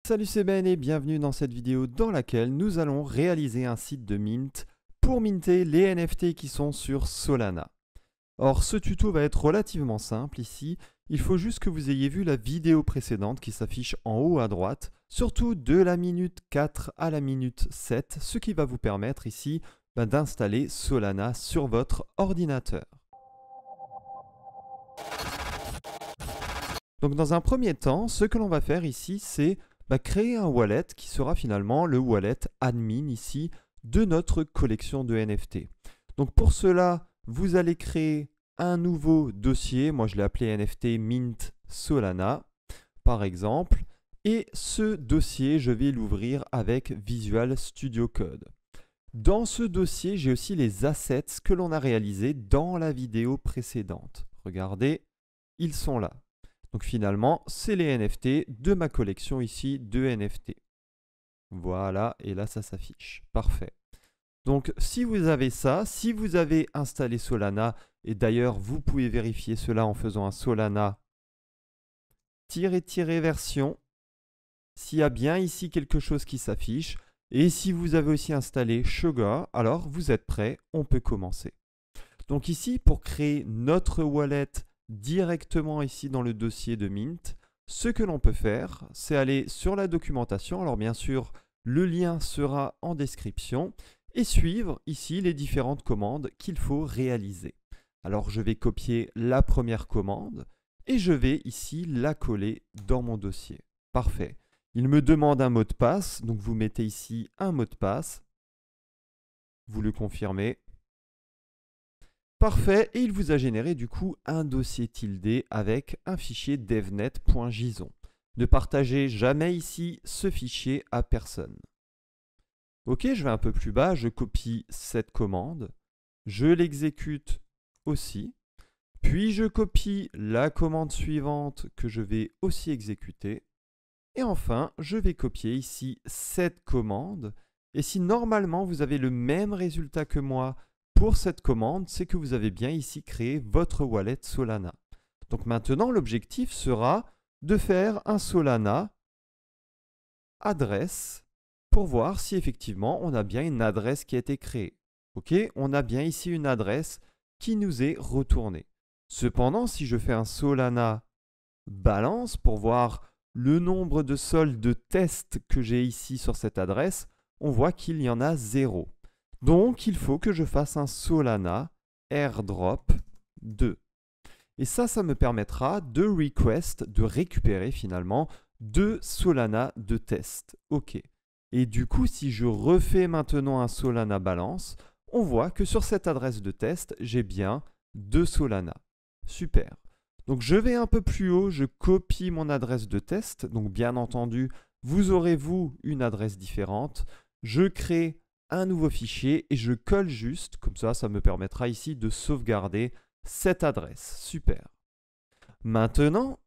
Salut, c'est Ben et bienvenue dans cette vidéo dans laquelle nous allons réaliser un site de Mint pour minter les NFT qui sont sur Solana. Or, ce tuto va être relativement simple ici. Il faut juste que vous ayez vu la vidéo précédente qui s'affiche en haut à droite, surtout de la minute 4 à la minute 7, ce qui va vous permettre ici d'installer Solana sur votre ordinateur. Donc dans un premier temps, ce que l'on va faire ici, c'est créer un wallet qui sera finalement le wallet admin ici de notre collection de NFT. Donc pour cela, vous allez créer un nouveau dossier. Moi, je l'ai appelé NFT Mint Solana, par exemple. Et ce dossier, je vais l'ouvrir avec Visual Studio Code. Dans ce dossier, j'ai aussi les assets que l'on a réalisés dans la vidéo précédente. Regardez, ils sont là. Donc finalement, c'est les NFT de ma collection ici de NFT. Voilà, et là, ça s'affiche. Parfait. Donc si vous avez ça, si vous avez installé Solana, et d'ailleurs, vous pouvez vérifier cela en faisant un Solana version, s'il y a bien ici quelque chose qui s'affiche, et si vous avez aussi installé Sugar, alors vous êtes prêt, on peut commencer. Donc ici, pour créer notre wallet directement ici dans le dossier de Mint, ce que l'on peut faire, c'est aller sur la documentation. Alors bien sûr, le lien sera en description et suivre ici les différentes commandes qu'il faut réaliser. Alors je vais copier la première commande et je vais ici la coller dans mon dossier. Parfait. Il me demande un mot de passe, donc vous mettez ici un mot de passe. Vous le confirmez. Parfait, et il vous a généré du coup un dossier tilde avec un fichier devnet.json. Ne partagez jamais ici ce fichier à personne. Ok, je vais un peu plus bas, je copie cette commande, je l'exécute aussi, puis je copie la commande suivante que je vais aussi exécuter, et enfin, je vais copier ici cette commande, et si normalement vous avez le même résultat que moi, pour cette commande, c'est que vous avez bien ici créé votre wallet Solana. Donc maintenant, l'objectif sera de faire un Solana adresse pour voir si effectivement on a bien une adresse qui a été créée. Ok, on a bien ici une adresse qui nous est retournée. Cependant, si je fais un Solana balance pour voir le nombre de soldes de tests que j'ai ici sur cette adresse, on voit qu'il y en a 0. Donc, il faut que je fasse un Solana airdrop 2. Et ça me permettra de request, de récupérer finalement 2 Solana de test. OK. Et du coup, si je refais maintenant un Solana balance, on voit que sur cette adresse de test, j'ai bien 2 Solana. Super. Donc, je vais un peu plus haut, je copie mon adresse de test. Donc, bien entendu, vous aurez, vous, une adresse différente. Je crée un nouveau fichier et je colle juste, comme ça me permettra ici de sauvegarder cette adresse. Super. Maintenant,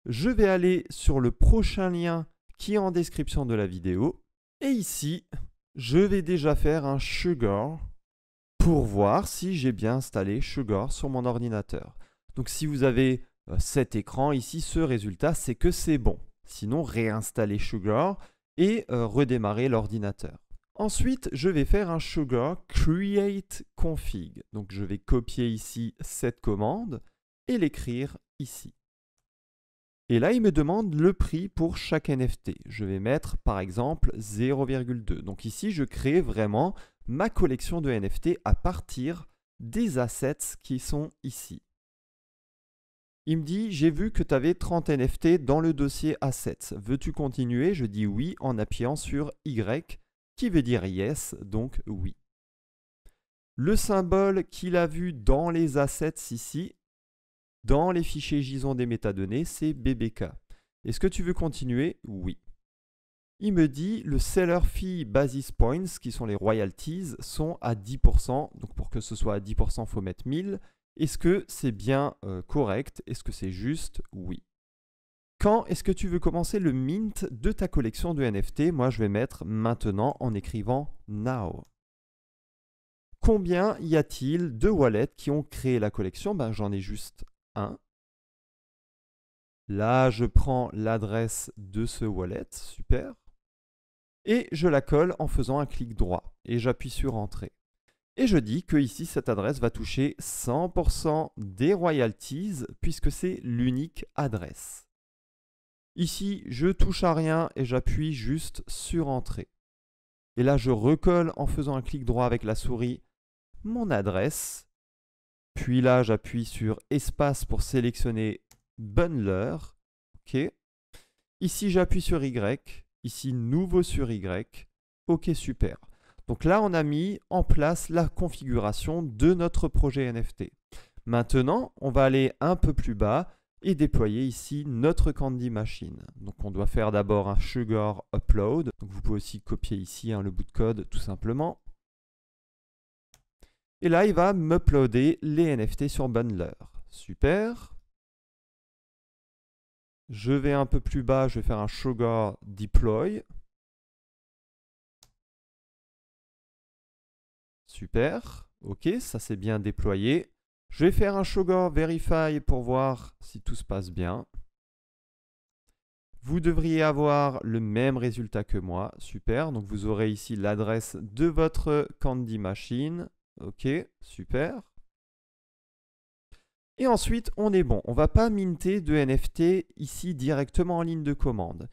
je vais aller sur le prochain lien qui est en description de la vidéo. Et ici, je vais déjà faire un Sugar pour voir si j'ai bien installé Sugar sur mon ordinateur. Donc si vous avez cet écran ici, ce résultat, c'est que c'est bon. Sinon, réinstallez Sugar et redémarrer l'ordinateur. Ensuite, je vais faire un Sugar create config. Donc, je vais copier ici cette commande et l'écrire ici. Et là, il me demande le prix pour chaque NFT. Je vais mettre, par exemple, 0,2. Donc ici, je crée vraiment ma collection de NFT à partir des assets qui sont ici. Il me dit, j'ai vu que tu avais 30 NFT dans le dossier assets. Veux-tu continuer? Je dis oui en appuyant sur Y, qui veut dire yes, donc oui. Le symbole qu'il a vu dans les assets ici, dans les fichiers JSON des métadonnées, c'est BBK. Est-ce que tu veux continuer? Oui. Il me dit, le seller fee basis points, qui sont les royalties, sont à 10%. Donc pour que ce soit à 10%, il faut mettre 1000. Est-ce que c'est bien correct? Est-ce que c'est juste? Oui. Quand est-ce que tu veux commencer le mint de ta collection de NFT? Moi, je vais mettre maintenant en écrivant now. Combien y a-t-il de wallets qui ont créé la collection? J'en ai juste un. Là, je prends l'adresse de ce wallet, super. Et je la colle en faisant un clic droit. Et j'appuie sur Entrée. Et je dis que ici, cette adresse va toucher 100% des royalties puisque c'est l'unique adresse. Ici, je touche à rien et j'appuie juste sur Entrée. Et là, je recolle en faisant un clic droit avec la souris mon adresse. Puis là, j'appuie sur Espace pour sélectionner Bundler. OK. Ici, j'appuie sur Y. Ici, nouveau sur Y. OK, super. Donc là, on a mis en place la configuration de notre projet NFT. Maintenant, on va aller un peu plus bas et déployer ici notre Candy Machine. Donc on doit faire d'abord un Sugar Upload. Donc vous pouvez aussi copier ici le bout de code tout simplement. Et là, il va m'uploader les NFT sur Bundler. Super. Je vais un peu plus bas, je vais faire un Sugar Deploy. Super. OK, ça c'est bien déployé. Je vais faire un Sugar Verify pour voir si tout se passe bien. Vous devriez avoir le même résultat que moi. Super. Donc vous aurez ici l'adresse de votre Candy Machine. OK, super. Et ensuite, on est bon. On ne va pas minter de NFT ici directement en ligne de commande.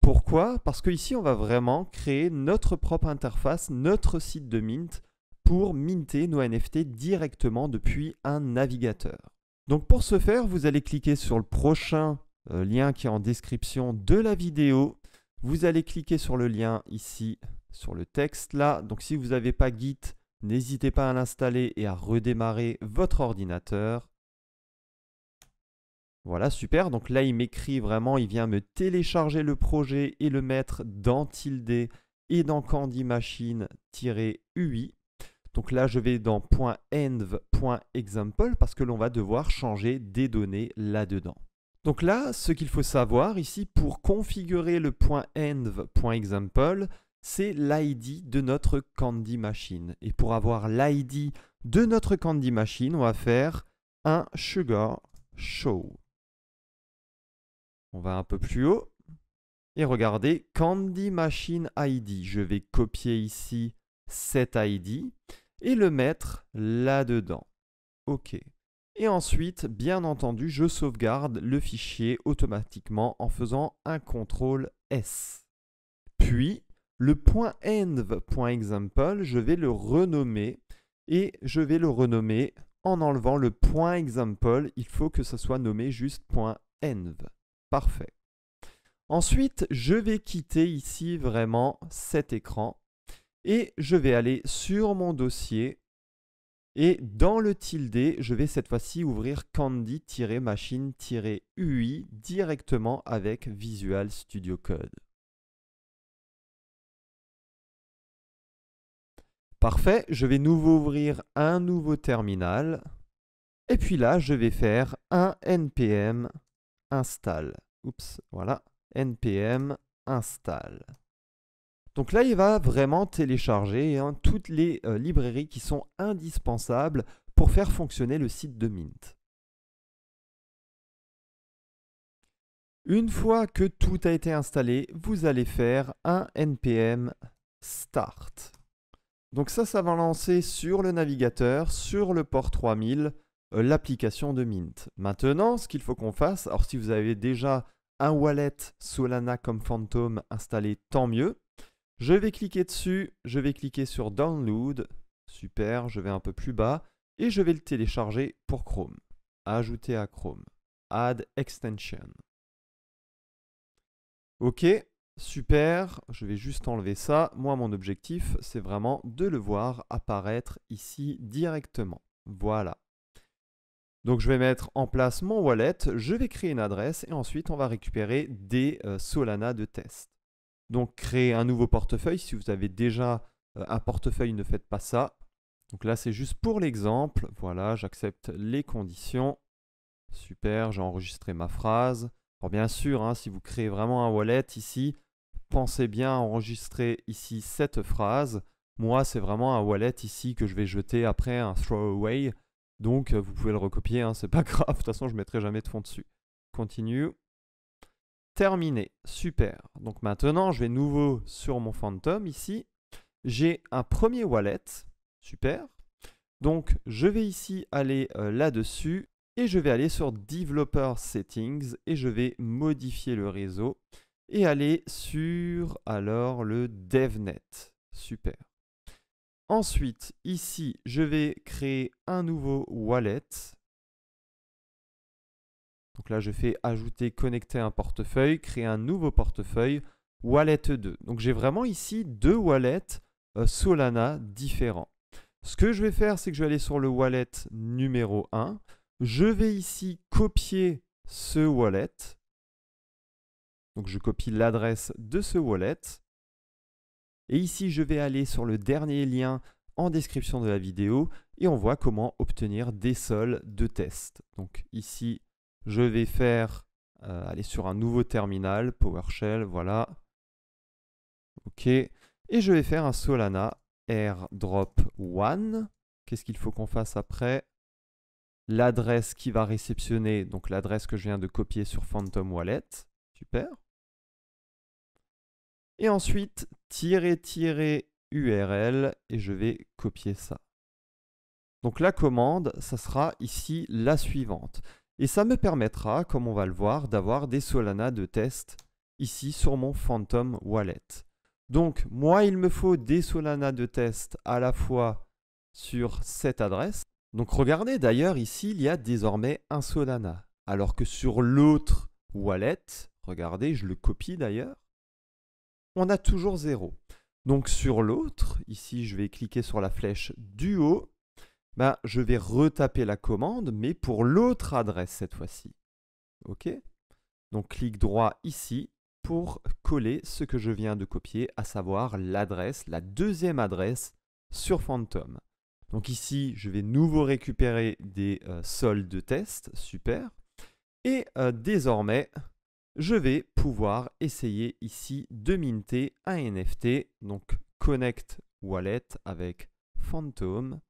Pourquoi? Parce qu'ici, on va vraiment créer notre propre interface, notre site de mint pour minter nos NFT directement depuis un navigateur. Donc pour ce faire, vous allez cliquer sur le prochain lien qui est en description de la vidéo. Vous allez cliquer sur le lien ici, sur le texte là. Donc si vous n'avez pas Git, n'hésitez pas à l'installer et à redémarrer votre ordinateur. Voilà, super. Donc là, il m'écrit vraiment, il vient me télécharger le projet et le mettre dans tilde et dans Candy Machine-UI. Donc là, je vais dans .env.example parce que l'on va devoir changer des données là-dedans. Donc là, ce qu'il faut savoir ici, pour configurer le .env.example, c'est l'ID de notre Candy Machine. Et pour avoir l'ID de notre Candy Machine, on va faire un Sugar Show. On va un peu plus haut et regardez Candy Machine ID. Je vais copier ici cet ID et le mettre là-dedans. OK. Et ensuite, bien entendu, je sauvegarde le fichier automatiquement en faisant un CTRL S. Puis, le .env.example, je vais le renommer et je vais le renommer en enlevant le .example. Il faut que ça soit nommé juste .env. Parfait. Ensuite, je vais quitter ici vraiment cet écran et je vais aller sur mon dossier et dans le tilde, je vais cette fois-ci ouvrir Candy-Machine-UI directement avec Visual Studio Code. Parfait, je vais ouvrir un nouveau terminal et puis là, je vais faire un npm install. Oups, voilà, npm install. Donc là, il va vraiment télécharger toutes les librairies qui sont indispensables pour faire fonctionner le site de Mint. Une fois que tout a été installé, vous allez faire un npm start. Donc ça va lancer sur le navigateur, sur le port 3000, l'application de Mint. Maintenant, ce qu'il faut qu'on fasse, alors si vous avez déjà un wallet Solana comme Phantom installé, tant mieux. Je vais cliquer dessus, je vais cliquer sur Download, super, je vais un peu plus bas, et je vais le télécharger pour Chrome. Ajouter à Chrome, Add Extension. OK, super, je vais juste enlever ça. Moi, mon objectif, c'est vraiment de le voir apparaître ici directement. Voilà. Donc, je vais mettre en place mon wallet, je vais créer une adresse, et ensuite, on va récupérer des Solana de test. Donc, créer un nouveau portefeuille. Si vous avez déjà un portefeuille, ne faites pas ça. Donc là, c'est juste pour l'exemple. Voilà, j'accepte les conditions. Super, j'ai enregistré ma phrase. Alors bien sûr, si vous créez vraiment un wallet ici, pensez bien à enregistrer ici cette phrase. Moi, c'est vraiment un wallet ici que je vais jeter après un throwaway. Donc, vous pouvez le recopier, c'est pas grave. De toute façon, je ne mettrai jamais de fond dessus. Continue. terminé. Super. Donc maintenant, je vais nouveau sur mon Phantom ici. J'ai un premier wallet. Super. Donc, je vais ici aller là-dessus et je vais aller sur Developer Settings et je vais modifier le réseau et aller sur alors le DevNet. Super. Ensuite, ici, je vais créer un nouveau wallet. Donc là, je fais ajouter, connecter un portefeuille, créer un nouveau portefeuille, wallet 2. Donc j'ai vraiment ici deux wallets Solana différents. Ce que je vais faire, c'est que je vais aller sur le wallet numéro 1. Je vais ici copier ce wallet. Donc je copie l'adresse de ce wallet. Et ici, je vais aller sur le dernier lien en description de la vidéo et on voit comment obtenir des sols de test. Donc ici, je vais faire aller sur un nouveau terminal, PowerShell, voilà. OK. Et je vais faire un Solana airdrop 1. Qu'est-ce qu'il faut qu'on fasse après? L'adresse qui va réceptionner, donc l'adresse que je viens de copier sur Phantom Wallet. Super. Et ensuite, URL, et je vais copier ça. Donc la commande, ça sera ici la suivante. Et ça me permettra, comme on va le voir, d'avoir des Solana de test ici sur mon Phantom Wallet. Donc moi, il me faut des Solana de test à la fois sur cette adresse. Donc regardez, d'ailleurs, ici, il y a désormais un Solana. Alors que sur l'autre wallet, regardez, je le copie d'ailleurs, on a toujours 0. Donc sur l'autre, ici je vais cliquer sur la flèche du haut, je vais retaper la commande, mais pour l'autre adresse cette fois-ci. OK? Donc clic droit ici pour coller ce que je viens de copier, à savoir l'adresse, la deuxième adresse sur Phantom. Donc ici, je vais nouveau récupérer des soldes de test, super. Et désormais, je vais pouvoir essayer ici de minter un NFT. Donc, Connect Wallet avec Phantom.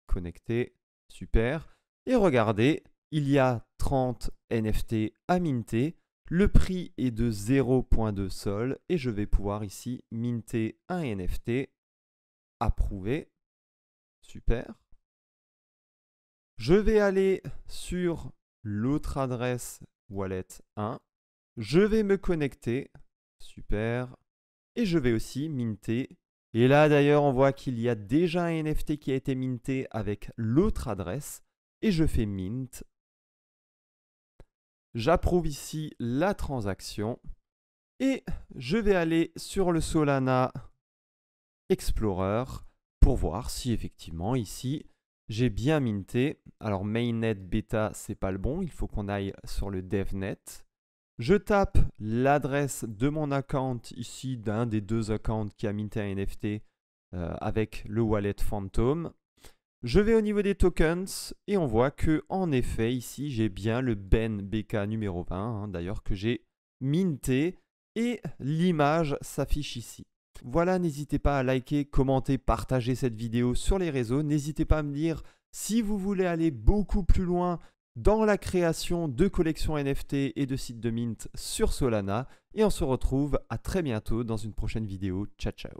Connecté, super. Et regardez, il y a 30 NFT à minter. Le prix est de 0.2 sol. Et je vais pouvoir ici minter un NFT. Approuvé. Super. Je vais aller sur l'autre adresse Wallet 1. Je vais me connecter, super, et je vais aussi minter. Et là d'ailleurs on voit qu'il y a déjà un NFT qui a été minté avec l'autre adresse, et je fais mint. J'approuve ici la transaction, et je vais aller sur le Solana Explorer pour voir si effectivement ici j'ai bien minté. Alors mainnet beta c'est pas le bon, il faut qu'on aille sur le devnet. Je tape l'adresse de mon account ici, d'un des deux accounts qui a minté un NFT avec le wallet Phantom. Je vais au niveau des tokens et on voit que en effet ici j'ai bien le Ben BK numéro 20 d'ailleurs que j'ai minté et l'image s'affiche ici. Voilà, n'hésitez pas à liker, commenter, partager cette vidéo sur les réseaux. N'hésitez pas à me dire si vous voulez aller beaucoup plus loin dans la création de collections NFT et de sites de mint sur Solana. Et on se retrouve à très bientôt dans une prochaine vidéo. Ciao, ciao.